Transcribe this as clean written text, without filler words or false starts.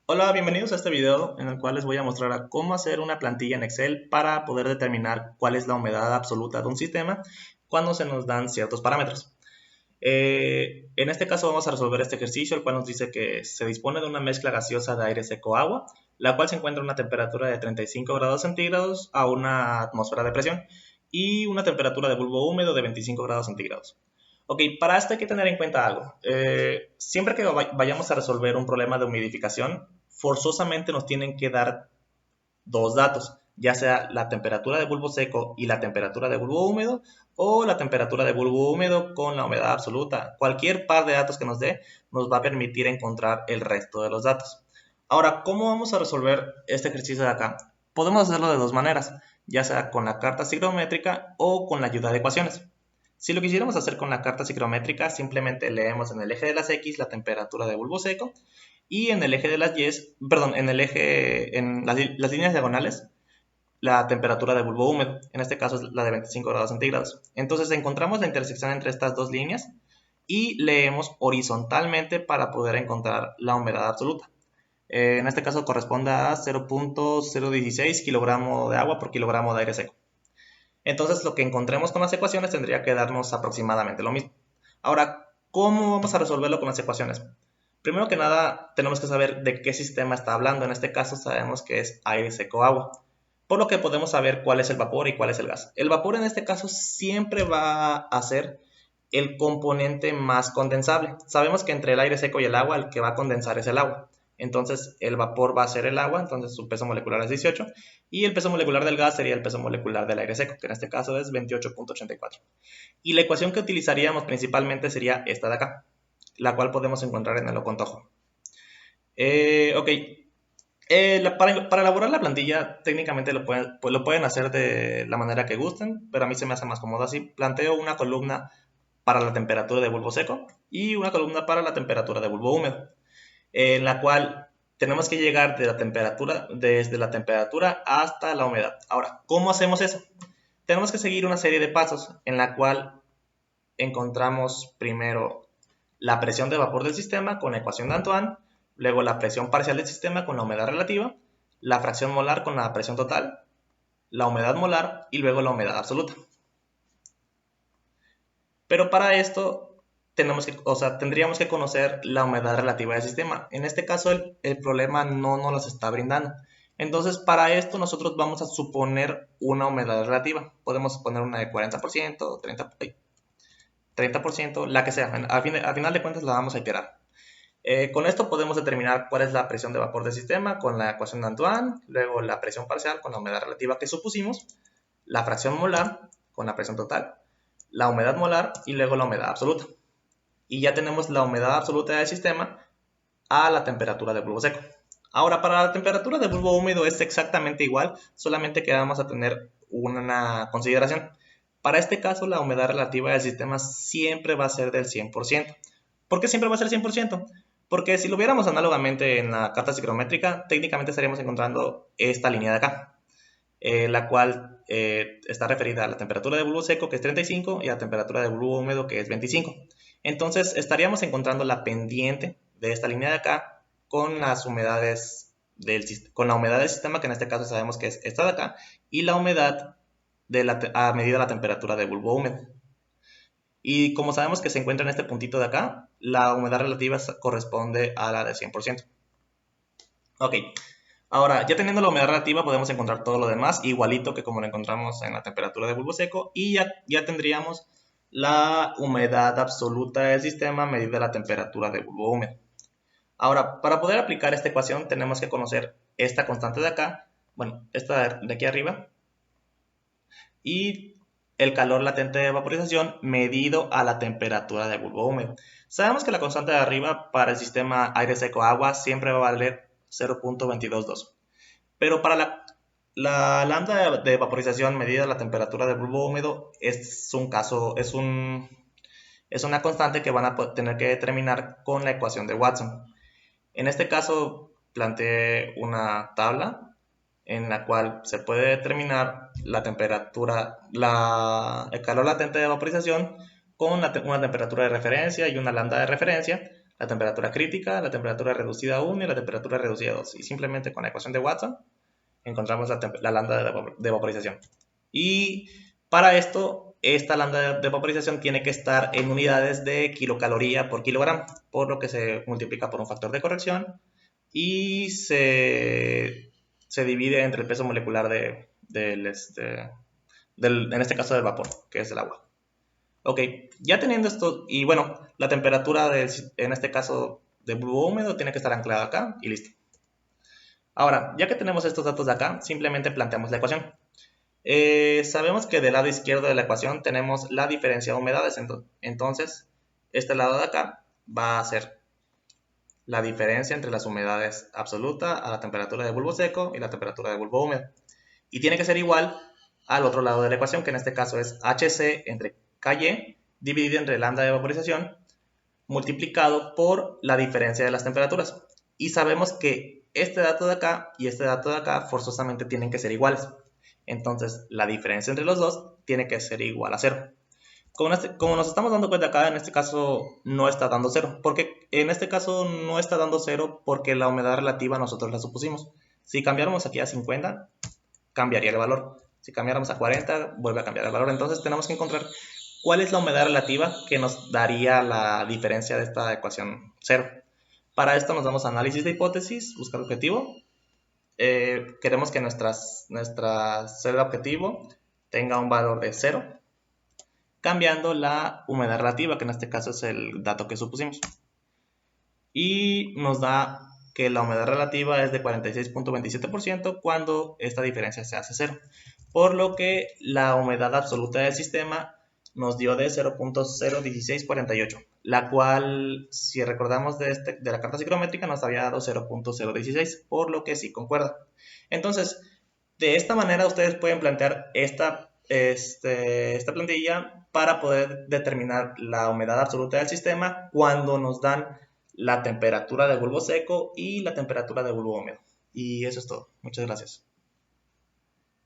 Hola, bienvenidos a este video en el cual les voy a mostrar a cómo hacer una plantilla en Excel para poder determinar cuál es la humedad absoluta de un sistema cuando se nos dan ciertos parámetros. En este caso vamos a resolver este ejercicio, el cual nos dice que se dispone de una mezcla gaseosa de aire seco-agua, la cual se encuentra a una temperatura de 35 grados centígrados a una atmósfera de presión y una temperatura de bulbo húmedo de 25 grados centígrados. Ok, para esto hay que tener en cuenta algo. Siempre que vayamos a resolver un problema de humidificación, forzosamente nos tienen que dar dos datos, ya sea la temperatura de bulbo seco y la temperatura de bulbo húmedo, o la temperatura de bulbo húmedo con la humedad absoluta. Cualquier par de datos que nos dé nos va a permitir encontrar el resto de los datos. Ahora, ¿cómo vamos a resolver este ejercicio de acá? Podemos hacerlo de dos maneras, ya sea con la carta psicométrica o con la ayuda de ecuaciones. Si lo quisiéramos hacer con la carta psicométrica, simplemente leemos en el eje de las X la temperatura de bulbo seco y en el eje de las Y, perdón, en el eje, en las líneas diagonales, la temperatura de bulbo húmedo. En este caso es la de 25 grados centígrados. Entonces encontramos la intersección entre estas dos líneas y leemos horizontalmente para poder encontrar la humedad absoluta. En este caso corresponde a 0.016 kilogramo de agua por kilogramo de aire seco. Entonces lo que encontremos con las ecuaciones tendría que darnos aproximadamente lo mismo. Ahora, ¿cómo vamos a resolverlo con las ecuaciones? Primero que nada, tenemos que saber de qué sistema está hablando. En este caso sabemos que es aire seco agua, por lo que podemos saber cuál es el vapor y cuál es el gas. El vapor en este caso siempre va a ser el componente más condensable. Sabemos que entre el aire seco y el agua, el que va a condensar es el agua. Entonces el vapor va a ser el agua, entonces su peso molecular es 18, y el peso molecular del gas sería el peso molecular del aire seco, que en este caso es 28.84. Y la ecuación que utilizaríamos principalmente sería esta de acá, la cual podemos encontrar en el ocontojo. Ok, para elaborar la plantilla técnicamente lo pueden hacer de la manera que gusten, pero a mí se me hace más cómodo así. Planteo una columna para la temperatura de bulbo seco y una columna para la temperatura de bulbo húmedo, en la cual tenemos que llegar desde la temperatura hasta la humedad. Ahora, ¿cómo hacemos eso? Tenemos que seguir una serie de pasos en la cual encontramos primero la presión de vapor del sistema con la ecuación de Antoine, luego la presión parcial del sistema con la humedad relativa, la fracción molar con la presión total, la humedad molar y luego la humedad absoluta. Pero para esto tendríamos que conocer la humedad relativa del sistema. En este caso el problema no nos las está brindando. Entonces para esto nosotros vamos a suponer una humedad relativa. Podemos suponer una de 40%, 30%, la que sea. Al final de cuentas la vamos a iterar. Con esto podemos determinar cuál es la presión de vapor del sistema con la ecuación de Antoine, luego la presión parcial con la humedad relativa que supusimos, la fracción molar con la presión total, la humedad molar y luego la humedad absoluta. Y ya tenemos la humedad absoluta del sistema a la temperatura del bulbo seco. Ahora, para la temperatura del bulbo húmedo es exactamente igual, solamente que vamos a tener una consideración. Para este caso, la humedad relativa del sistema siempre va a ser del 100%. ¿Por qué siempre va a ser 100%? Porque si lo viéramos análogamente en la carta psicométrica, técnicamente estaríamos encontrando esta línea de acá, la cual está referida a la temperatura de bulbo seco, que es 35, y a la temperatura de bulbo húmedo, que es 25. Entonces estaríamos encontrando la pendiente de esta línea de acá con las humedades con la humedad del sistema, que en este caso sabemos que es esta de acá, y la humedad a medida de la temperatura de bulbo húmedo. Y como sabemos que se encuentra en este puntito de acá, la humedad relativa corresponde a la de 100%. Ok, ahora ya teniendo la humedad relativa podemos encontrar todo lo demás igualito que como lo encontramos en la temperatura de bulbo seco, y ya tendríamos la humedad absoluta del sistema medida la temperatura de bulbo húmedo. Ahora, para poder aplicar esta ecuación tenemos que conocer esta constante de acá, bueno, esta de aquí arriba, y el calor latente de vaporización medido a la temperatura de bulbo húmedo. Sabemos que la constante de arriba para el sistema aire seco agua siempre va a valer 0.222, pero para la lambda de vaporización medida a la temperatura de bulbo húmedo es una constante que van a tener que determinar con la ecuación de Watson. En este caso planteé una tabla en la cual se puede determinar la temperatura, el calor latente de vaporización con una temperatura de referencia y una lambda de referencia, la temperatura crítica, la temperatura reducida a 1 y la temperatura reducida a 2. Y simplemente con la ecuación de Watson encontramos la lambda de vaporización. Y para esto, esta lambda de vaporización tiene que estar en unidades de kilocaloría por kilogramo, por lo que se multiplica por un factor de corrección y se divide entre el peso molecular en este caso del vapor, que es el agua. Ok, ya teniendo esto, y bueno, la temperatura en este caso de bulbo húmedo tiene que estar anclada acá y listo. Ahora, ya que tenemos estos datos de acá, simplemente planteamos la ecuación. Sabemos que del lado izquierdo de la ecuación tenemos la diferencia de humedades, entonces este lado de acá va a ser la diferencia entre las humedades absoluta a la temperatura de bulbo seco y la temperatura de bulbo húmedo. Y tiene que ser igual al otro lado de la ecuación, que en este caso es HC entre KY dividido entre lambda de vaporización multiplicado por la diferencia de las temperaturas. Y sabemos que este dato de acá y este dato de acá forzosamente tienen que ser iguales. Entonces, la diferencia entre los dos tiene que ser igual a 0. Como nos estamos dando cuenta acá, en este caso no está dando 0. Porque en este caso no está dando 0 porque la humedad relativa nosotros la supusimos. Si cambiáramos aquí a 50, cambiaría el valor. Si cambiáramos a 40, vuelve a cambiar el valor. Entonces tenemos que encontrar cuál es la humedad relativa que nos daría la diferencia de esta ecuación 0. Para esto nos damos a análisis de hipótesis, buscar objetivo. Queremos que nuestra celda objetivo tenga un valor de 0, cambiando la humedad relativa, que en este caso es el dato que supusimos. Y nos da que la humedad relativa es de 46.27% cuando esta diferencia se hace 0. Por lo que la humedad absoluta del sistema nos dio de 0.01648, la cual, si recordamos de la carta psicométrica, nos había dado 0.016, por lo que sí concuerda. Entonces, de esta manera ustedes pueden plantear esta plantilla para poder determinar la humedad absoluta del sistema cuando nos dan la temperatura de bulbo seco y la temperatura de bulbo húmedo. Y eso es todo. Muchas gracias.